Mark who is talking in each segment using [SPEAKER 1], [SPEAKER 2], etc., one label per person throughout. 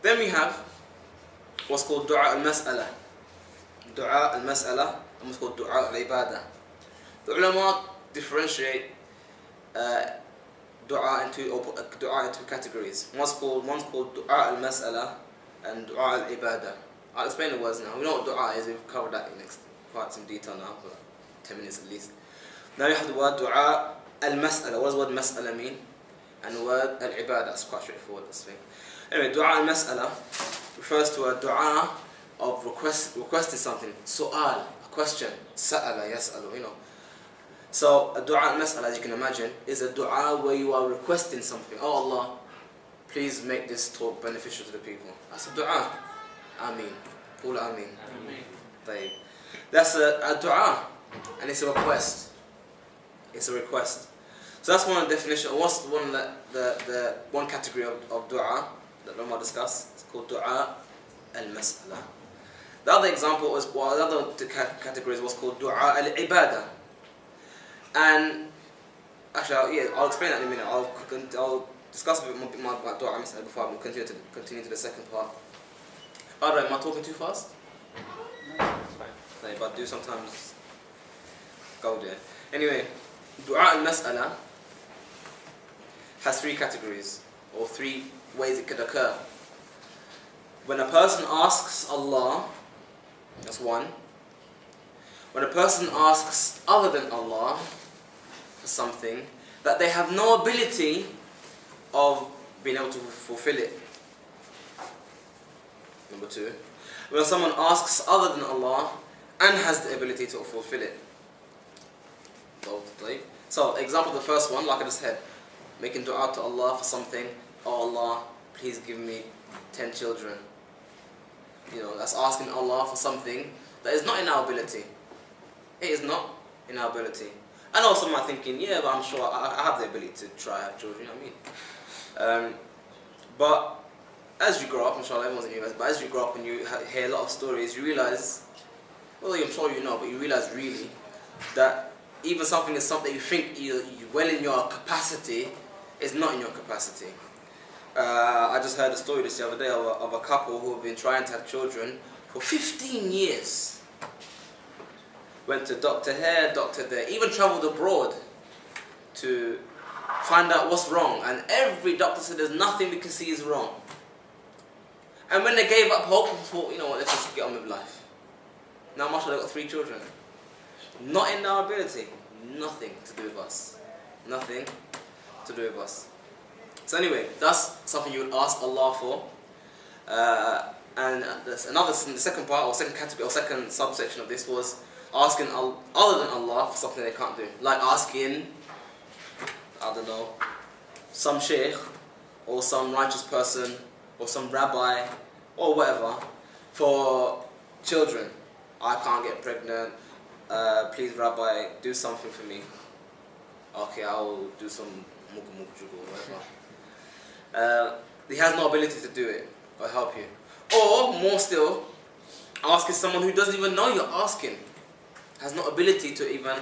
[SPEAKER 1] Then we have what's called Dua al-Mas'ala. Dua al-Mas'ala and what's called Dua al-Ibadah. The ulama differentiate dua into categories. One's called Dua al-Mas'ala and Dua al-Ibadah. I'll explain the words now. We know what dua is, we've covered that in quite some detail now, for 10 minutes at least. Now we have the word Dua al-Mas'ala. What does the word Mas'ala mean? And the word al-Ibadah. That's quite straightforward, this thing. Anyway, Dua al-Mas'ala refers to a dua of requesting something. Su'al, a question. Sa'ala, yas'alu, you know. So, a dua al-Mas'ala, as you can imagine, is a dua where you are requesting something. Oh Allah, please make this talk beneficial to the people. That's a dua. Ameen. Qul ameen. Ameen. That's a dua, and it's a request. It's a request. So that's one definition. What's the one category of dua that Rama discussed? It's called Dua al-Mas'ala. The other example was, the other category was called Dua al-Ibadah. And actually, I'll explain that in a minute. I'll discuss a bit more about Dua al-Mas'ala before I continue to the second part. Alright, am I talking too fast? No, it's fine. But I do sometimes go there. Anyway, Dua al-Mas'ala has three categories, or three ways it could occur. When a person asks Allah, that's one. When a person asks other than Allah for something that they have no ability of being able to fulfill it. Number two, when someone asks other than Allah and has the ability to fulfill it. So, example the first one, like I just said, making dua to Allah for something. Oh Allah, please give me 10 children. You know, that's asking Allah for something that is not in our ability. It is not in our ability. I know some are thinking, yeah, but I'm sure I have the ability to try have children, you know what I mean? But as you grow up, inshallah, everyone's in university, but as you grow up and you hear a lot of stories, you realise, well, I'm sure you know, but you realise really that even something is something you think you well in your capacity is not in your capacity. I just heard a story this the other day of a couple who have been trying to have children for 15 years. Went to doctor here, doctor there, even travelled abroad to find out what's wrong. And every doctor said there's nothing we can see is wrong. And when they gave up hope, thought, you know what, let's just get on with life. Now, mashallah, they've got 3 children. Not in our ability. Nothing to do with us. Nothing to do with us. So anyway, that's something you would ask Allah for. And there's another, the second part, or second category, or second subsection of this was asking other than Allah for something they can't do. Like asking, I don't know, some sheikh, or some righteous person, or some rabbi, or whatever, for children. I can't get pregnant. Please, Rabbi, do something for me. Okay, I'll do some or whatever. He has no ability to do it or help you. Or, more still, asking someone who doesn't even know you're asking. Has no ability to even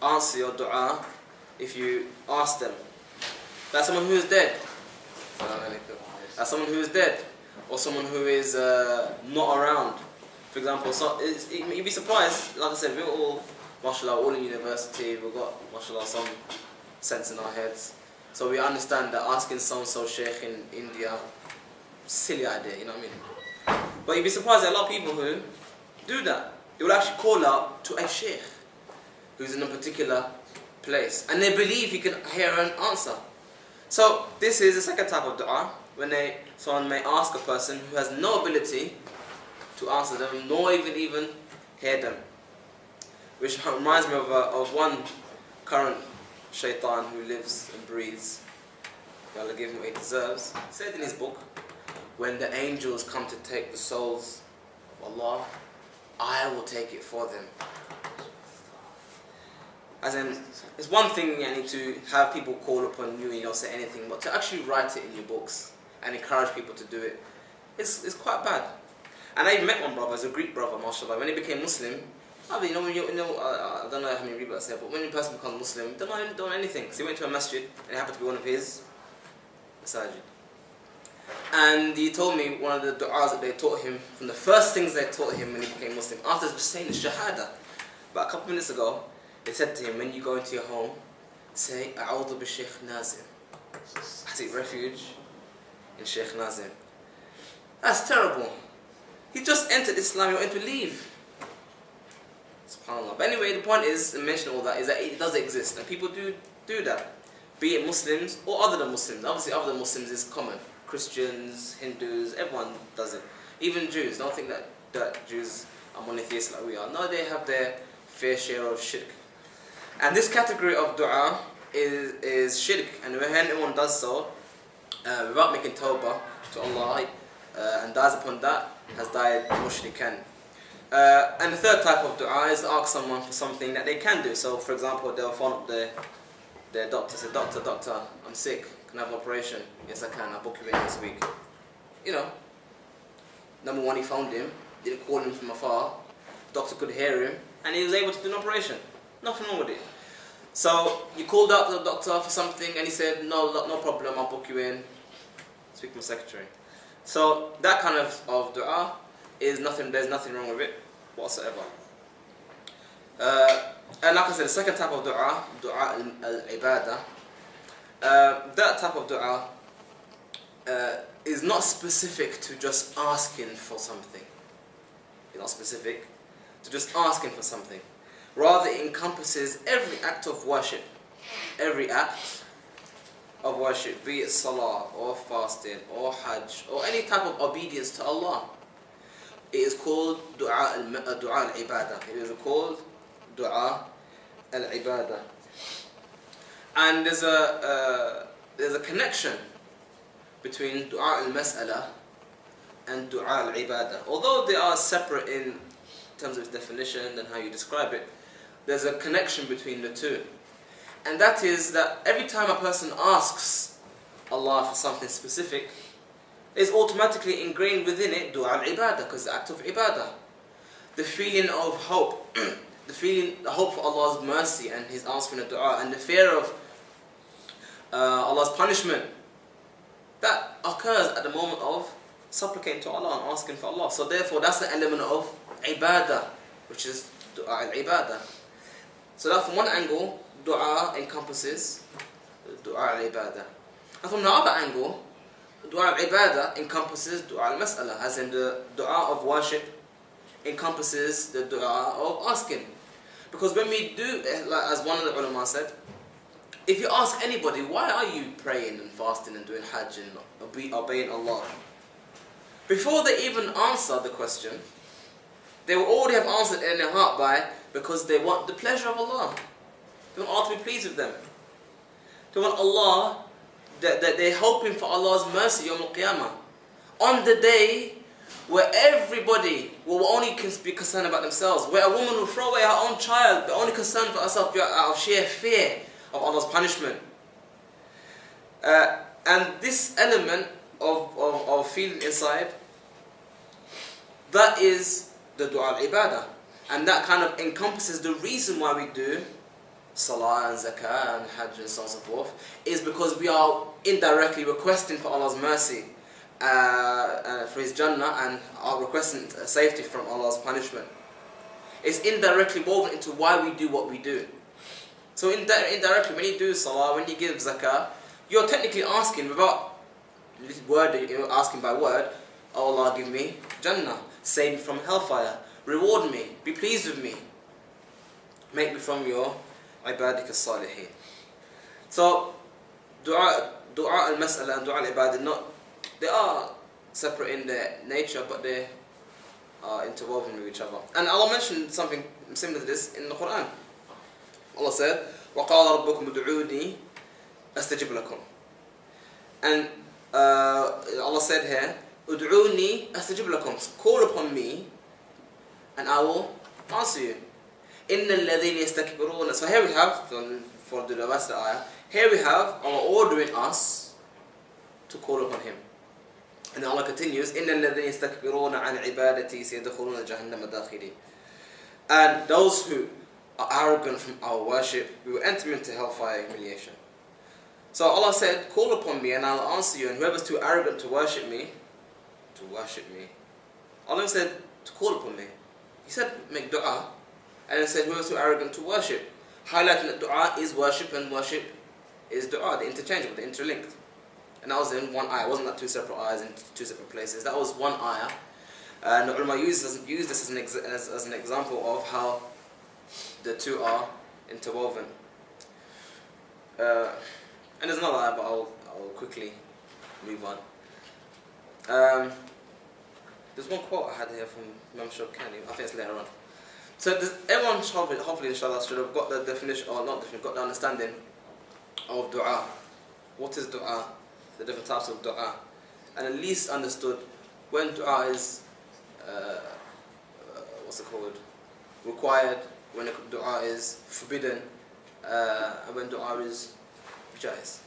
[SPEAKER 1] answer your dua if you ask them. That's someone who is dead. That's someone who is dead. Or someone who is not around. For example, so you'd be surprised, like I said, we're all, mashallah, all in university, we've got, mashallah, some sense in our heads. So we understand that asking so-and-so sheikh in India, silly idea, you know what I mean? But you'd be surprised there are a lot of people who do that. They will actually call out to a sheikh who's in a particular place. And they believe he can hear an answer. So this is the second type of dua, when someone may ask a person who has no ability to answer them, nor even hear them. Which reminds me of one current shaitan who lives and breathes. Allah give him what he deserves. He said in his book, when the angels come to take the souls of Allah, I will take it for them. As in, it's one thing to have people call upon you and you don't say anything, but to actually write it in your books and encourage people to do it, it's quite bad. And I met one brother, as a Greek brother, mashallah. When he became Muslim, I don't know how many people I said, but when a person becomes Muslim, don't know anything. So he went to a masjid, and it happened to be one of his masajid. And he told me one of the du'as that they taught him, from the first things they taught him when he became Muslim, after just saying the Shahada. But a couple minutes ago, they said to him, when you go into your home, say, A'udhu bi Shaykh Nazim. I seek refuge in Shaykh Nazim. That's terrible. He just entered Islam, he wanted to leave. SubhanAllah. But anyway, the point is, to mention all that, is that it does exist, and people do that. Be it Muslims or other than Muslims. Obviously, other than Muslims is common. Christians, Hindus, everyone does it. Even Jews. Don't think that Jews are monotheists like we are. No, they have their fair share of shirk. And this category of dua is shirk. And when anyone does so, without making tawbah to Allah, and dies upon that, has died mushrikan. And the third type of dua is to ask someone for something that they can do. So, for example, they'll phone up their doctor, say, Doctor, I'm sick. Can I have an operation? Yes, I can. I'll book you in this week. You know, number one, he found him, didn't call him from afar. Doctor could hear him, and he was able to do an operation. Nothing wrong with it. So you called out to the doctor for something, and he said, no problem. I'll book you in. Speak to my secretary. So that kind of dua is nothing. There's nothing wrong with it whatsoever. And like I said, the second type of dua al-ibadah. That type of dua is not specific to just asking for something. It's not specific to just asking for something. Rather, it encompasses every act of worship. Every act of worship, be it salah or fasting or hajj or any type of obedience to Allah. It is called dua al-ibadah. It is called dua al-ibadah. And there's a connection between dua al-mas'ala and dua al-ibadah. Although they are separate in terms of its definition and how you describe it, there's a connection between the two. And that is that every time a person asks Allah for something specific, is automatically ingrained within it dua al-ibadah, because the act of ibadah. The feeling of hope, the hope for Allah's mercy and His answering a dua, and the fear of Allah's punishment, that occurs at the moment of supplicating to Allah and asking for Allah. So therefore, that's the element of ibadah, which is dua al-ibadah. So that from one angle, dua encompasses dua al-ibadah. And from the other angle, dua al-ibadah encompasses dua al-mas'ala, as in the dua of worship encompasses the dua of asking. Because when we do, like as one of the ulama said, if you ask anybody, why are you praying and fasting and doing hajj and obeying Allah? Before they even answer the question, they will already have answered in their heart because they want the pleasure of Allah. They want Allah to be pleased with them. They want Allah, that they're hoping for Allah's mercy Yawm al-Qiyamah. On the day where everybody will only be concerned about themselves, where a woman will throw away her own child, but only concerned for herself out of sheer fear of Allah's punishment. And this element of feeling inside, that is the dua al-ibadah. And that kind of encompasses the reason why we do salah and zakah and hajj and so on and so forth, is because we are indirectly requesting for Allah's mercy, for His Jannah, and are requesting safety from Allah's punishment. It's indirectly woven into why we do what we do. So indirectly, when you do salah, when you give zakah, you're technically asking without word, you're asking by word, oh Allah, give me Jannah, save me from hellfire, reward me, be pleased with me, make me from your ibadik as-salihin. So dua al-mas'ala and dua al-ibadah, they are separate in their nature, but they are interwoven with each other. And Allah mentioned something similar to this in the Quran. Allah said, وَقَالَ رَبُّكُمْ ادْعُونِي أَسْتَجِبْ لَكُمْ. And Allah said here, ادْعُونِي أَسْتَجِبْ لَكُمْ. So call upon me, and I will answer you. إِنَّ الَّذِينَ يَسْتَكْبِرُونَ. So here we have, for the rest of the ayah, here we have Allah ordering us to call upon Him. And then Allah continues, إِنَّ الَّذِينَ يَسْتَكْبِرُونَ عَنْ عِبَادَتِي سَيَدْخُلُونَ جَهَنَّمَ دَاخِرِينَ. And those who are arrogant from our worship, we will enter into hellfire humiliation. So Allah said, call upon me and I'll answer you, and whoever's too arrogant to worship me, Allah said to call upon me. He said make dua, and then said whoever's too arrogant to worship, highlighting that dua is worship and worship is dua, the interchangeable, the interlinked. And that was in one ayah. It wasn't like two separate ayahs in two separate places. That was one ayah. And ulama use this as an example of how the two are interwoven. And there's another ayah, but I'll quickly move on. There's one quote I had here from Imam Shawkani. I think it's later on. So everyone, hopefully, inshallah, should have got the definition, or not definition, got the understanding of dua. What is dua? The different types of dua, and at least understood when dua is required, when dua is forbidden, and when dua is jais.